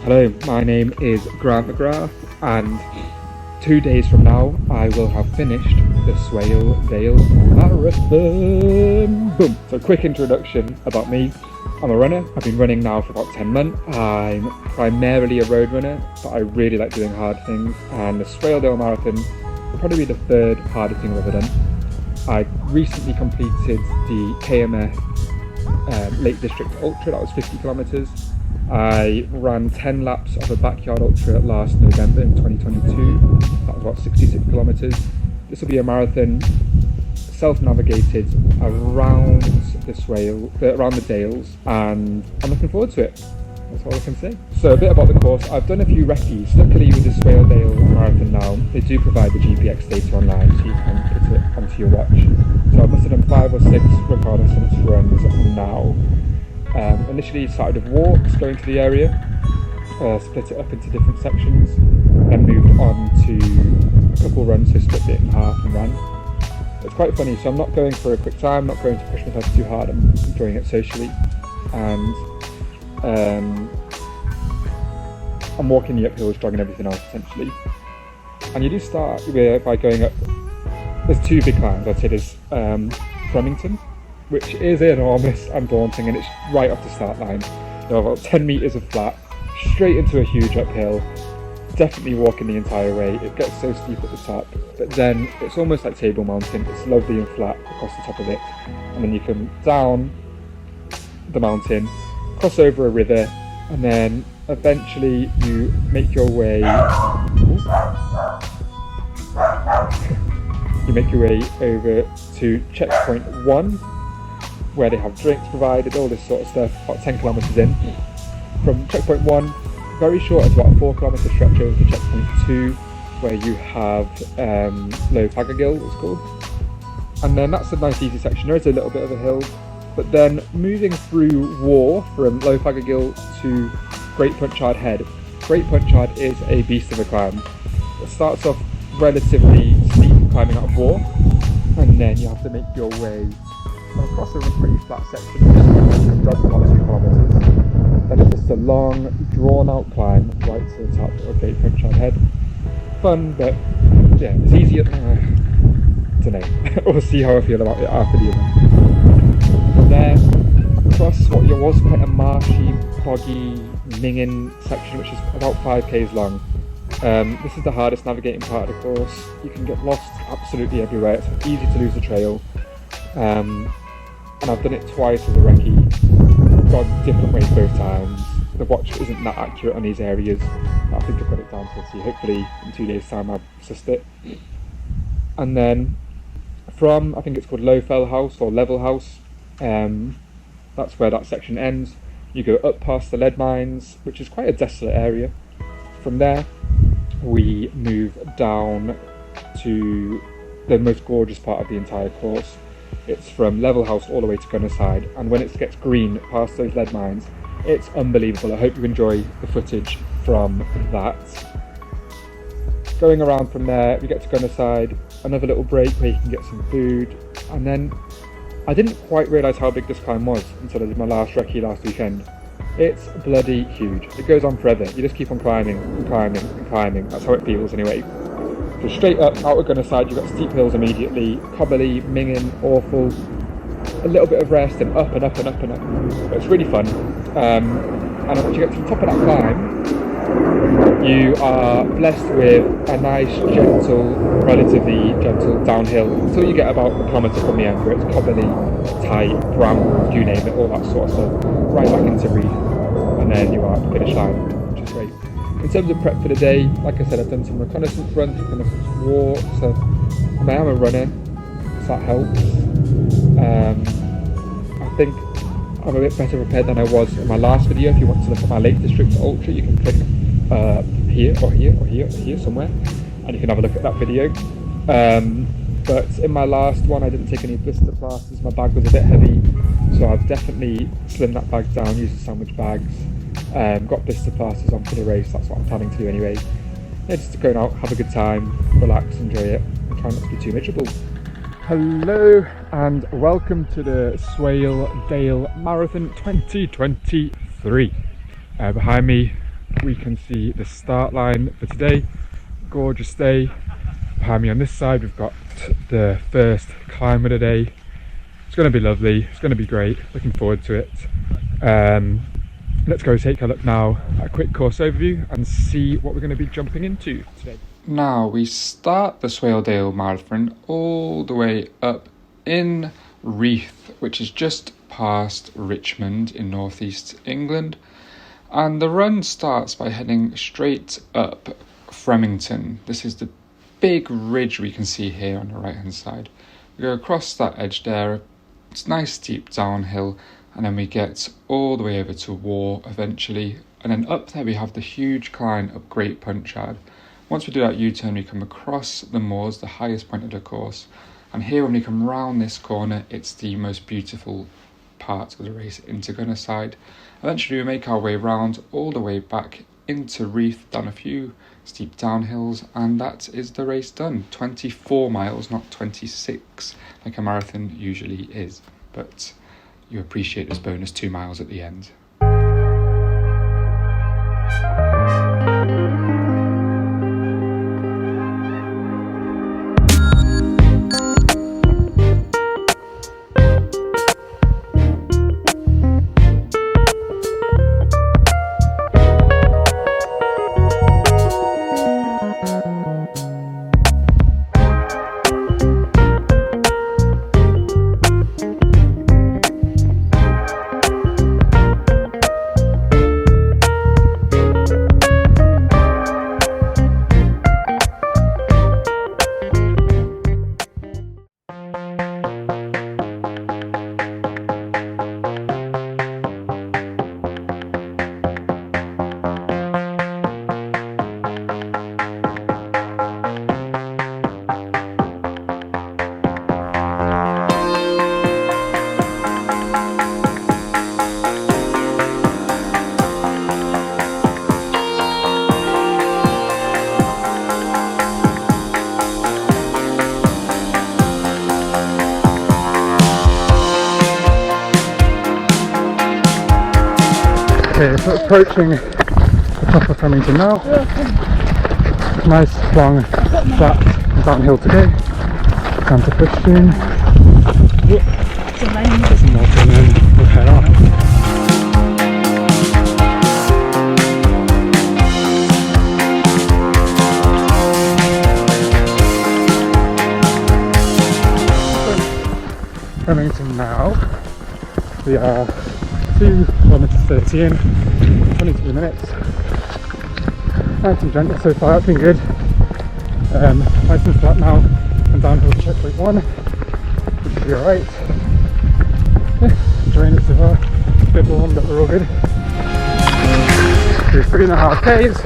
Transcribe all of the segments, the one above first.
Hello, my name is Grant McGrath, and 2 days from now I will have finished the Swaledale Marathon. Boom! So quick introduction about me. I'm a runner. I've been running now for about 10 months. I'm primarily a road runner, but I really like doing hard things, and the Swaledale Marathon will probably be the third hardest thing I've ever done. I recently completed the KMS Lake District Ultra. That was 50 kilometres. I ran 10 laps of a backyard ultra last November in 2022. That was about 66 kilometres. This will be a marathon self-navigated around the Dales, and I'm looking forward to it. That's all I can say. So a bit about the course. I've done a few recce's. Luckily with the Swaledale Marathon now, they do provide the GPX data online, so you can put it onto your watch. So I must have done 5 or 6 reconnaissance runs now. Initially started with walks, going to the area, split it up into different sections, then moved on to a couple runs, so split it in half and ran. It's quite funny, so I'm not going for a quick time, not going to push myself too hard, I'm enjoying it socially, and I'm walking the uphills, jogging everything else essentially. And you do start by going up. There's 2 big climbs. I'd say there's Flemington, which is enormous and daunting, and it's right off the start line. You know, about 10 metres of flat, straight into a huge uphill. Definitely walking the entire way. It gets so steep at the top, but then it's almost like Table Mountain. It's lovely and flat across the top of it, and then you come down the mountain, cross over a river, and then eventually you make your way over to checkpoint 1, where they have drinks provided, all this sort of stuff, about 10 kilometres in. From checkpoint 1, very short, it's about a 4 kilometre stretch over to checkpoint 2, where you have Low Faggergill, it's called. And then that's a nice easy section. There is a little bit of a hill, but then moving through War from Low Faggergill to Great Punchard Head. Great Punchard is a beast of a climb. It starts off relatively steep, climbing out of War, and then you have to make your way across a pretty flat section, just about 2 kilometres. Then it's just a long, drawn-out climb right to the top of Great Punchard Head. Fun, but yeah, it's easier. I don't know. We'll see how I feel about it after the event. From there, across what was quite a marshy, boggy, minging section, which is about 5 k's long. This is the hardest navigating part of the course. You can get lost absolutely everywhere. It's easy to lose the trail. And I've done it twice as a recce. Gone different ways both times. The watch isn't that accurate on these areas. I think I've got it down to see. Hopefully in 2 days' time I've assessed it. And then from, I think it's called Lowfell House or Level House, that's where that section ends. You go up past the lead mines, which is quite a desolate area. From there we move down to the most gorgeous part of the entire course. It's from Level House all the way to Gunnerside, and when it gets green past those lead mines, it's unbelievable. I hope you enjoy the footage from that. Going around from there, we get to Gunnerside, another little break where you can get some food, and then I didn't quite realise how big this climb was until I did my last recce last weekend. It's bloody huge. It goes on forever. You just keep on climbing and climbing and climbing. That's how it feels anyway. So straight up, out of Gunnerside, you've got steep hills immediately, cobbly, minging, awful, a little bit of rest, and up and up and up and up. But it's really fun. And once you get to the top of that climb, you are blessed with a nice, gentle, relatively gentle downhill until you get about a kilometre from the end, where it's cobbly, tight, brambles, you name it, all that sort of stuff, right back into reef, and then you are at the finish line, which is great. In terms of prep for the day, like I said, I've done some reconnaissance runs, reconnaissance walks, so I am a runner, so that helps. I think I'm a bit better prepared than I was in my last video. If you want to look at my Lake District Ultra, you can click here or here or here or here somewhere, and you can have a look at that video. But in my last one, I didn't take any blister plasters. My bag was a bit heavy, so I've definitely slimmed that bag down, used the sandwich bags. Got blister plasters on for the race. That's what I'm planning to do anyway. Yeah, just to go out, have a good time, relax, enjoy it, and try not to be too miserable. Hello and welcome to the Swaledale Marathon 2023. Behind me, we can see the start line for today. Gorgeous day. Behind me on this side we've got the first climb of the day. It's going to be lovely, it's going to be great, looking forward to it. Let's go take a look now at a quick course overview and see what we're going to be jumping into today. Now we start the Swaledale Marathon all the way up in Reeth, which is just past Richmond in northeast England, and the run starts by heading straight up Fremington. This is the big ridge we can see here on the right hand side. We go across that edge there, it's nice steep downhill, and then we get all the way over to War eventually, and then up there we have the huge climb up Great Punchard. Once we do that U-turn we come across the moors, the highest point of the course, and here when we come round this corner it's the most beautiful part of the race into Gunnerside. Eventually we make our way round all the way back into Reeth, down a few steep downhills, and that is the race done. 24 miles, not 26 like a marathon usually is, but you appreciate this bonus 2 miles at the end. Okay, so approaching the top of Fremington now. Nice, long, flat downhill to go. Time to push soon. Some water and then we'll head on. Fremington now. We are 2 kilometres 30 in, 22 minutes. Nice and gentle so far, it's been good. Nice and flat now, and downhill to checkpoint 1, which should be alright. Yeah, enjoying it so far. A bit warm, but we're all good. We're 3.5 k's,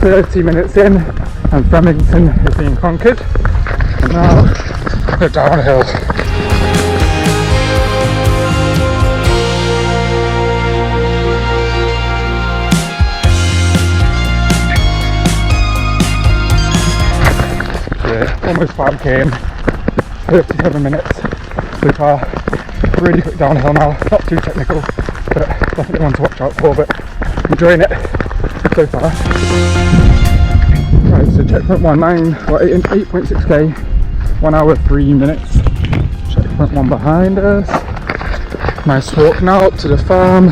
30 minutes in, and Fremington is being conquered. And now we're downhill. Almost 5k in, 37 minutes so far. Really quick downhill now, not too technical, but definitely one to watch out for, but enjoying it so far. Right, so checkpoint 8.6k, 1 hour 3 minutes. Checkpoint 1 behind us. Nice walk now up to the farm,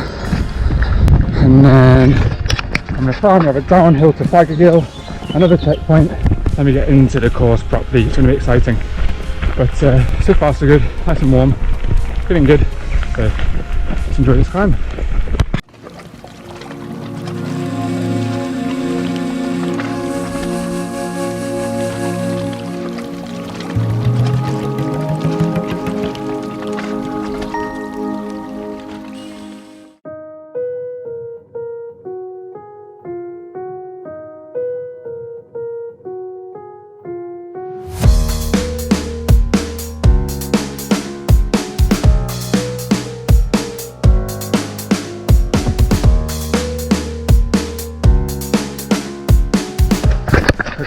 and then from the farm we have a downhill to Faggergill, another checkpoint. Then we get into the course properly. It's going to be exciting, but so far so good, nice and warm, feeling good, so let's enjoy this climb.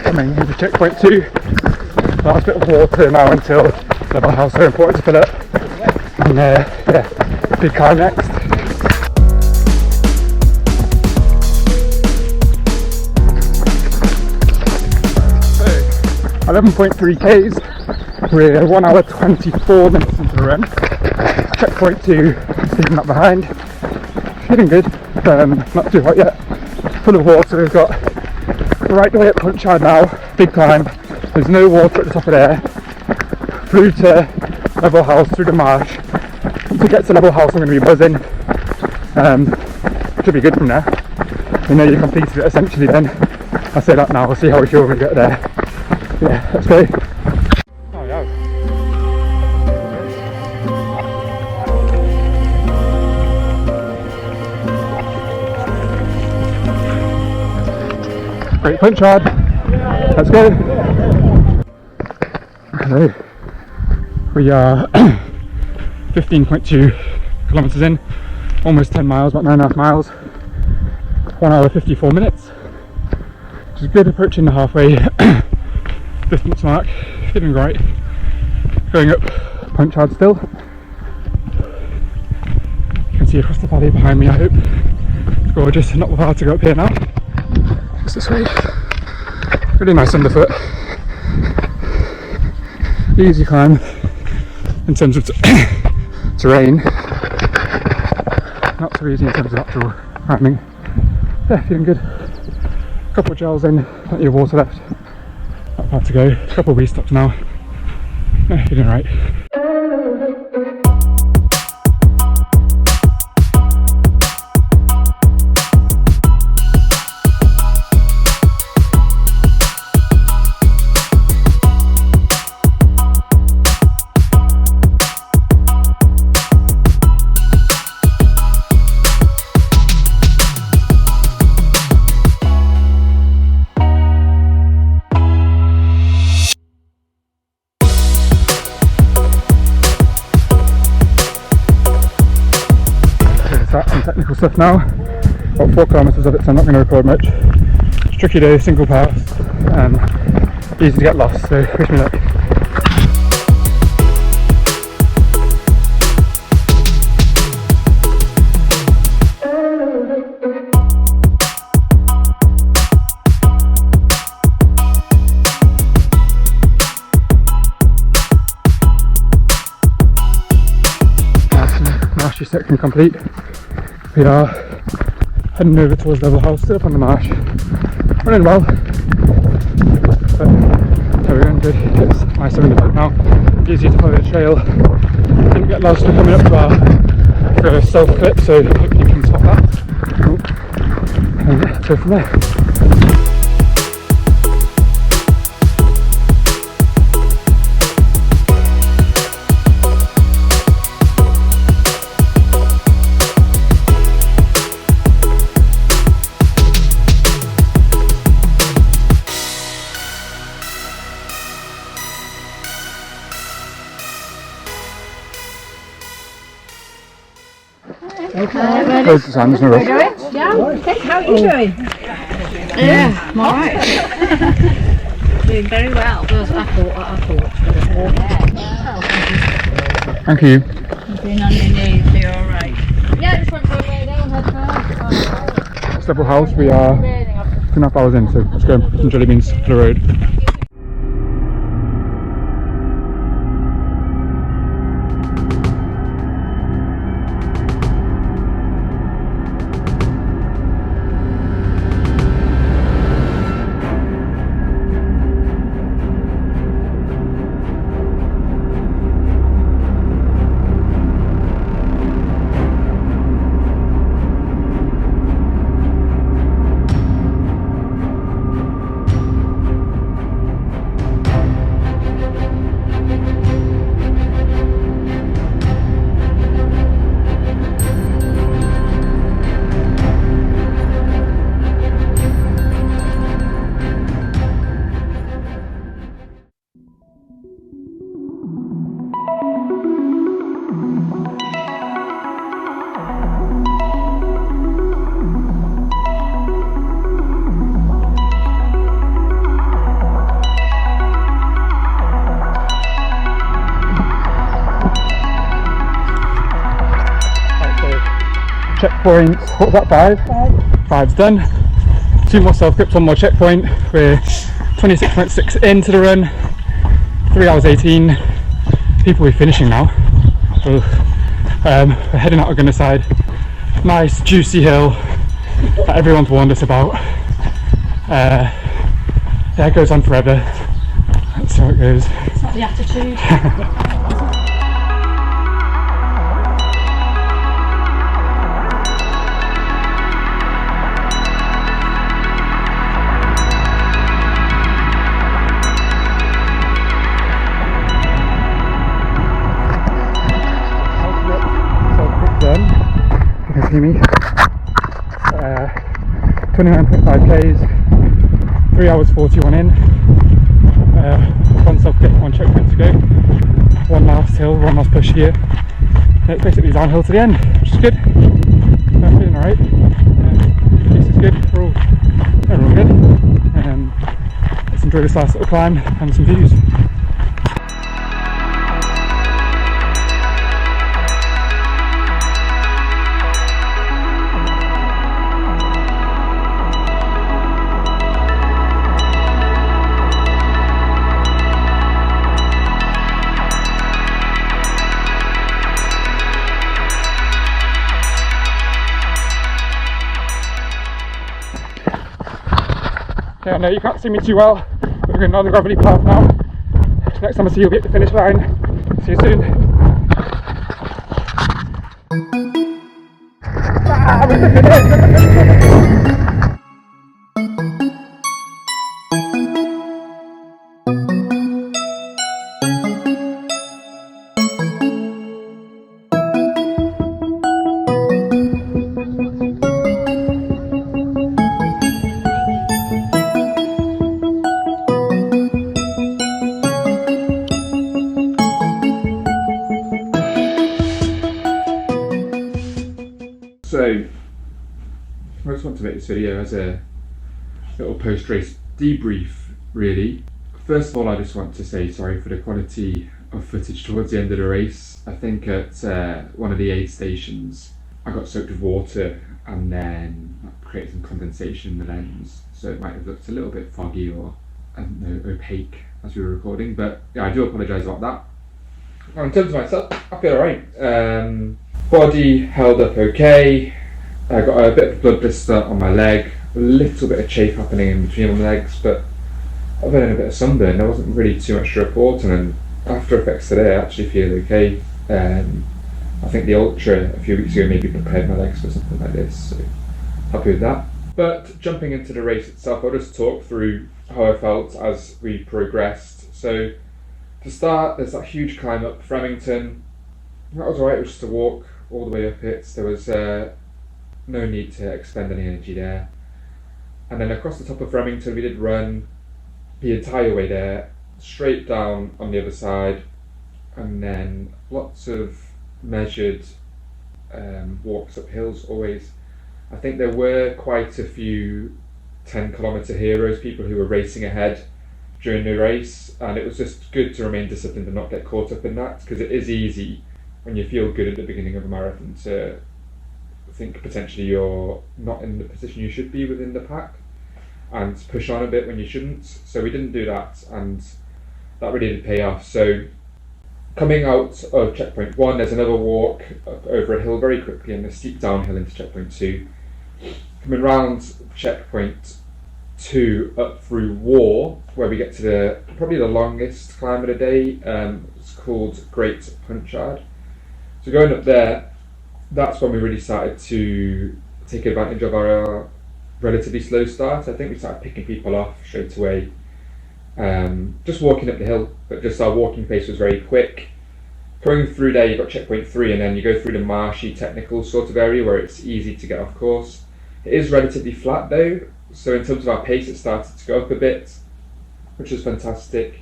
Coming into checkpoint 2. Last bit of water now until level house, so important to fill up. And yeah, big climb next. 11.3 k's. We're 1 hour 24 minutes into the run. Checkpoint 2, leaving that behind. Feeling good, not too hot yet. Full of water. We've got right the way up Punchard now, big climb. There's no water at the top of there. Through to Level House, through the marsh. To get to Level House, I'm going to be buzzing. Should be good from there. You know you completed it essentially then. I say that now, we'll see how we feel when we get there. Yeah, let's go. Oh yeah. Great Punchard. Let's go. Hello. We are 15.2 kilometres in, almost 10 miles, about 9.5 miles. 1 hour 54 minutes, which is good, approaching the halfway distance mark. Feeling great. Going up Punchard still. You can see across the valley behind me, I hope. It's gorgeous, not hard to go up here now. Just this way. Really nice underfoot. Easy climb in terms of terrain. Not so easy in terms of actual climbing. Yeah, feeling good. Couple of gels in, plenty of water left. Not far to go. Couple of wee stops now. Yeah, feeling right. Some technical stuff now, about 4 kilometres of it, so I'm not going to record much. It's a tricky day, single pass, easy to get lost, so wish me luck. Marshy section complete. We are heading over towards Level House, still up on the marsh. Running well, but we're going good. It's nice having the foot now. Easier to follow the trail. Didn't get lost. We're coming up to our first self clip, so hopefully you can spot that. And yeah, go from there. Loads of sand, there's no rush. Yeah, okay, how are you doing? Yeah, I'm alright. Doing very well. I thought. Thank you. Being on your knees, you're alright. Yeah, just went for a lay down, head first. It's Level House, we are 2.5 hours in, so let's go. Some jelly beans to the road. Checkpoint, what was that, 5? 5's done. 2 more self-grips, 1 more checkpoint. We're 26.6 into the run, 3 hours 18. People will be finishing now. We're heading out of side. Nice juicy hill that everyone's warned us about. Yeah, it goes on forever. That's how it goes. It's not the attitude. You can see me. 29.5 k's, 3 hours 41 in. One self-clip, 1 checkpoint to go. One last hill, one last push here. And it's basically downhill to the end, which is good. I'm feeling alright. This is good. We're all good. Let's enjoy this last little climb and some views. Okay, I know you can't see me too well, but we're going on the gravelly path now. Next time I see you, you'll be at the finish line. See you soon. We're at the finish! So, I just want to make this video as a little post-race debrief, really. First of all, I just want to say sorry for the quality of footage towards the end of the race. I think at one of the aid stations, I got soaked with water and then created some condensation in the lens, so it might have looked a little bit foggy or opaque as we were recording, but yeah, I do apologise about that. Now, in terms of myself, I feel alright. Body held up okay. I got a bit of a blood blister on my leg, a little bit of chafe happening in between my legs, but other than a bit of sunburn, there wasn't really too much to report. And after effects today, I actually feel okay. I think the ultra a few weeks ago maybe prepared my legs for something like this, so happy with that. But jumping into the race itself, I'll just talk through how I felt as we progressed. So to start, there's that huge climb up Fremington. That was alright, it was just a walk all the way up it. There was no need to expend any energy there. And then across the top of Fremington we did run the entire way there, straight down on the other side, and then lots of measured walks up hills always. I think there were quite a few 10-kilometre heroes, people who were racing ahead during the race, and it was just good to remain disciplined and not get caught up in that, because it is easy when you feel good at the beginning of a marathon to think potentially you're not in the position you should be within the pack and push on a bit when you shouldn't. So we didn't do that, and that really did pay off. So coming out of checkpoint 1, there's another walk up over a hill very quickly and a steep downhill into checkpoint 2. Coming round checkpoint 2 up through War, where we get to probably the longest climb of the day. It's called Great Punchard. So going up there, that's when we really started to take advantage of our relatively slow start. I think we started picking people off straight away, just walking up the hill, but just our walking pace was very quick. Going through there, you've got checkpoint 3, and then you go through the marshy technical sort of area where it's easy to get off course. It is relatively flat though, so in terms of our pace it started to go up a bit, which was fantastic.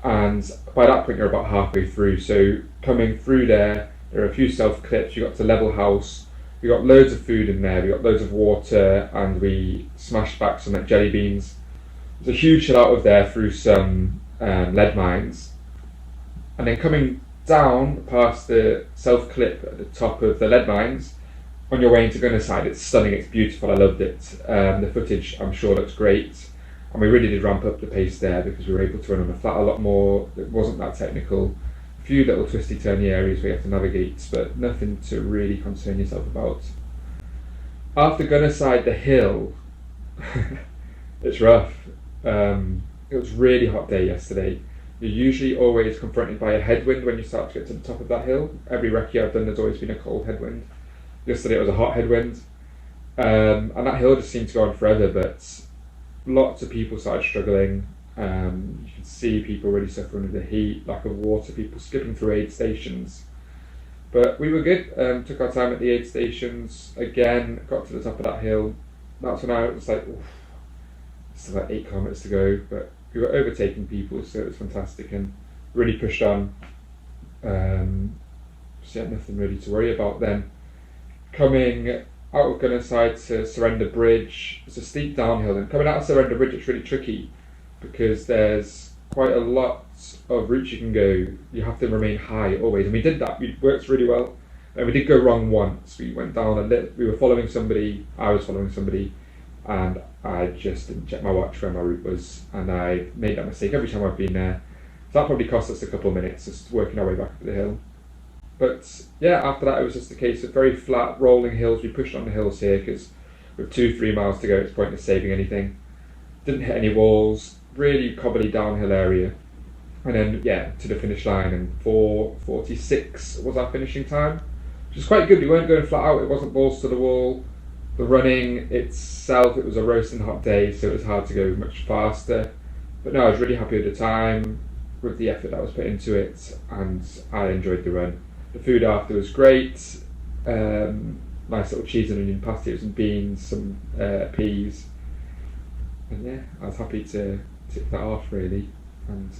And by that point you're about halfway through, so coming through there are a few self-clips. You got to Level House, we got loads of food in there, we got loads of water, and we smashed back some like jelly beans. There's a huge hill out of there through some lead mines, and then coming down past the self-clip at the top of the lead mines on your way into Gunnerside, it's stunning, it's beautiful, I loved it. The footage I'm sure looks great, And we really did ramp up the pace there because we were able to run on the flat a lot more. It wasn't that technical. A few little twisty turny areas where you have to navigate, but nothing to really concern yourself about. After Gunnerside, the hill, it's rough. It was really hot day yesterday. You're usually always confronted by a headwind when you start to get to the top of that hill. Every recce I've done, there's always been a cold headwind. Yesterday it was a hot headwind. And that hill just seemed to go on forever, but lots of people started struggling. You could see people really suffering with the heat, lack of water, people skipping through aid stations. But we were good, took our time at the aid stations, again, got to the top of that hill. That's when I was like, oof, still like 8 kilometres to go, but we were overtaking people, so it was fantastic and really pushed on. So yeah, nothing really to worry about then. Coming out of Gunnerside to Surrender Bridge, it's a steep downhill, and coming out of Surrender Bridge it's really tricky because there's quite a lot of routes you can go. You have to remain high always, and we did that. It worked really well. And we did go wrong once. We went down a little. We were following somebody. I was following somebody, and I just didn't check my watch where my route was, and I made that mistake every time I've been there. So that probably cost us a couple of minutes just working our way back up the hill. But yeah, after that it was just a case of very flat, rolling hills. We pushed on the hills here because with 2-3 miles to go, it's pointless saving anything. Didn't hit any walls. Really cobbly downhill area. And then, yeah, to the finish line, and 4:46 was our finishing time, which was quite good. We weren't going flat out, it wasn't balls to the wall. The running itself, it was a roasting hot day, so it was hard to go much faster. But no, I was really happy with the time, with the effort that was put into it, and I enjoyed the run. The food after was great. Nice little cheese and onion pasty with some beans, some peas. And yeah, I was happy to tick that off really. And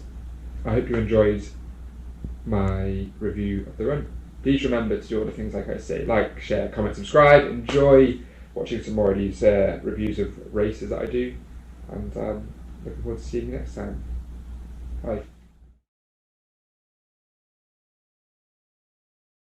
I hope you enjoyed my review of the run. Please remember to do all the things like I say, like, share, comment, subscribe. Enjoy watching some more of these reviews of races that I do. And looking forward to seeing you next time. Bye.